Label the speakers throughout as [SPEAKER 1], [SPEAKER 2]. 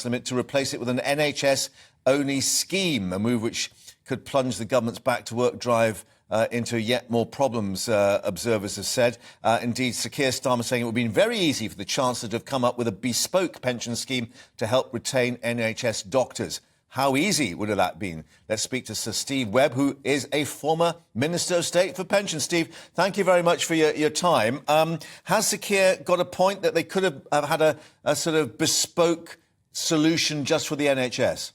[SPEAKER 1] limit to replace it with an NHS-only scheme, a move which could plunge the government's back-to-work drive into yet more problems, observers have said. Indeed, Sir Keir Starmer saying it would have been very easy for the Chancellor to have come up with a bespoke pension scheme to help retain NHS doctors. How easy would have that been? Let's speak to Sir Steve Webb, who is a former Minister of State for Pensions. Steve, thank you very much for your time. Has Sir Keir got a point that they could have had a sort of bespoke solution just for the NHS?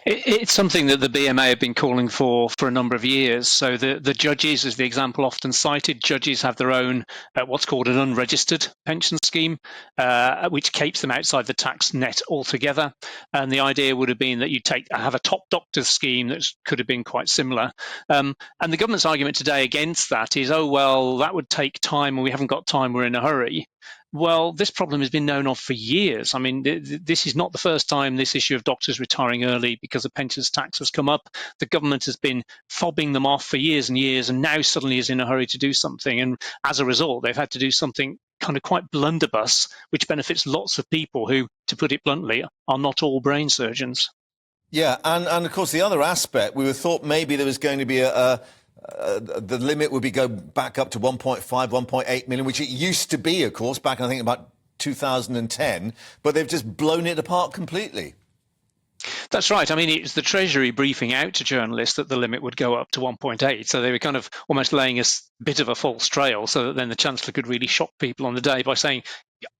[SPEAKER 2] It's something that the BMA have been calling for a number of years. So the judges, as the example often cited, judges have their own what's called an unregistered pension scheme, which keeps them outside the tax net altogether. And the idea would have been that you have a top doctor's scheme that could have been quite similar. And the government's argument today against that is, oh, well, that would take time and we haven't got time, we're in a hurry. Well, this problem has been known of for years. I mean, this is not the first time this issue of doctors retiring early because of pensions tax has come up. The government has been fobbing them off for years and years, and now suddenly is in a hurry to do something. And as a result, they've had to do something kind of quite blunderbuss, which benefits lots of people who, to put it bluntly, are not all brain surgeons.
[SPEAKER 1] Yeah, and of course, the other aspect, we thought maybe there was going to be the limit would go back up to 1.5, 1.8 million, which it used to be, of course, back in, I think, about 2010, but they've just blown it apart completely.
[SPEAKER 2] That's right. I mean, it was the Treasury briefing out to journalists that the limit would go up to 1.8. So they were kind of almost laying a bit of a false trail so that then the Chancellor could really shock people on the day by saying,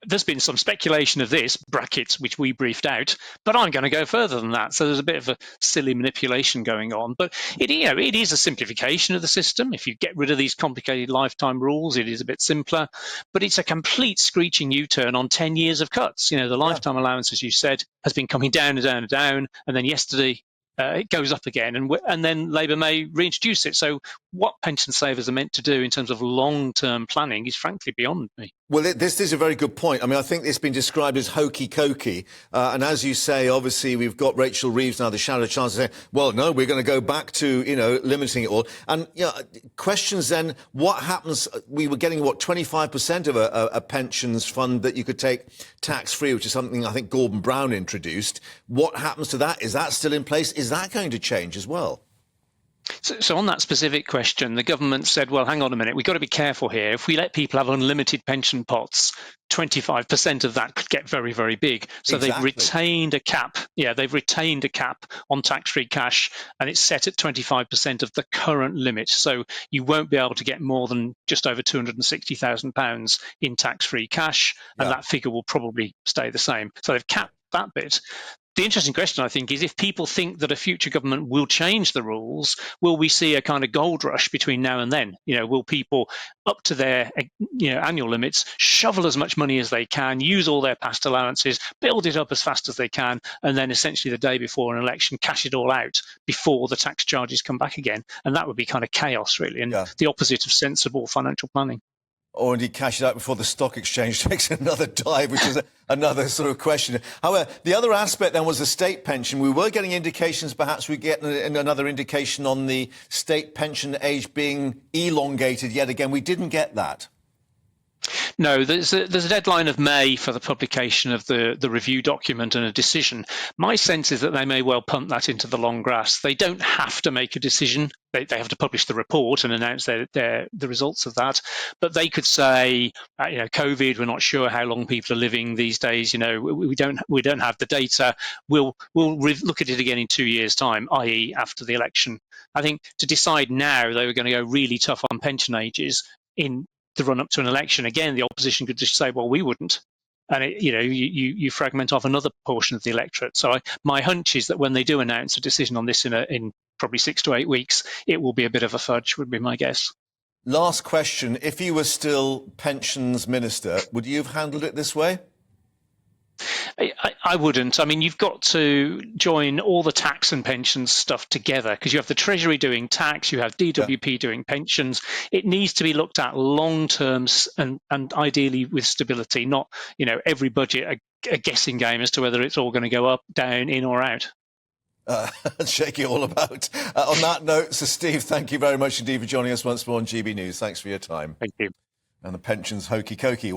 [SPEAKER 2] there's been some speculation of this, brackets, which we briefed out, but I'm going to go further than that. So there's a bit of a silly manipulation going on. But it is a simplification of the system. If you get rid of these complicated lifetime rules, it is a bit simpler. But it's a complete screeching U-turn on 10 years of cuts. You know, the lifetime allowance, as you said, has been coming down and down and down. And then yesterday, it goes up again, and then Labour may reintroduce it. So what pension savers are meant to do in terms of long-term planning is frankly beyond me.
[SPEAKER 1] Well, this is a very good point. I mean, I think it's been described as hokey-cokey. And as you say, obviously, we've got Rachel Reeves now, the Shadow Chancellor, saying, well, no, we're going to go back to, limiting it all. And, questions then, what happens? We were getting, 25% of a pensions fund that you could take tax-free, which is something I think Gordon Brown introduced. What happens to that? Is that still in place? Is that going to change as well?
[SPEAKER 2] So on that specific question, the government said, well, hang on a minute, we've got to be careful here. If we let people have unlimited pension pots, 25% of that could get very, very big. So exactly. They've retained a cap. Yeah, they've retained a cap on tax-free cash, and it's set at 25% of the current limit. So you won't be able to get more than just over £260,000 in tax-free cash, and that figure will probably stay the same. So they've capped that bit. The interesting question, I think, is if people think that a future government will change the rules, will we see a kind of gold rush between now and then? Will people up to their annual limits shovel as much money as they can, use all their past allowances, build it up as fast as they can, and then essentially the day before an election cash it all out before the tax charges come back again? And that would be kind of chaos, really, and the opposite of sensible financial planning.
[SPEAKER 1] Or indeed cash it out before the stock exchange takes another dive, which is another sort of question. However, the other aspect then was the state pension. We were getting indications, perhaps we get another indication on the state pension age being elongated yet again. We didn't get that.
[SPEAKER 2] No, there's a deadline of May for the publication of the review document and a decision. My sense is that they may well punt that into the long grass. They don't have to make a decision. They have to publish the report and announce the results of that. But they could say, COVID, we're not sure how long people are living these days. We don't have the data. We'll look at it again in 2 years' time, i.e. after the election. I think to decide now they were going to go really tough on pension ages in the run up to an election, again, the opposition could just say, well, we wouldn't. And you fragment off another portion of the electorate. So my hunch is that when they do announce a decision on this in probably 6 to 8 weeks, it will be a bit of a fudge, would be my guess.
[SPEAKER 1] Last question. If you were still pensions minister, would you have handled it this way?
[SPEAKER 2] I wouldn't. I mean, you've got to join all the tax and pensions stuff together because you have the Treasury doing tax, you have DWP doing pensions. It needs to be looked at long terms and ideally with stability, not, every budget a guessing game as to whether it's all going to go up, down, in or out.
[SPEAKER 1] Shake it all about. On that note, Sir Steve, thank you very much indeed for joining us once more on GB News. Thanks for your time.
[SPEAKER 2] Thank you.
[SPEAKER 1] And the pensions hokey-cokey.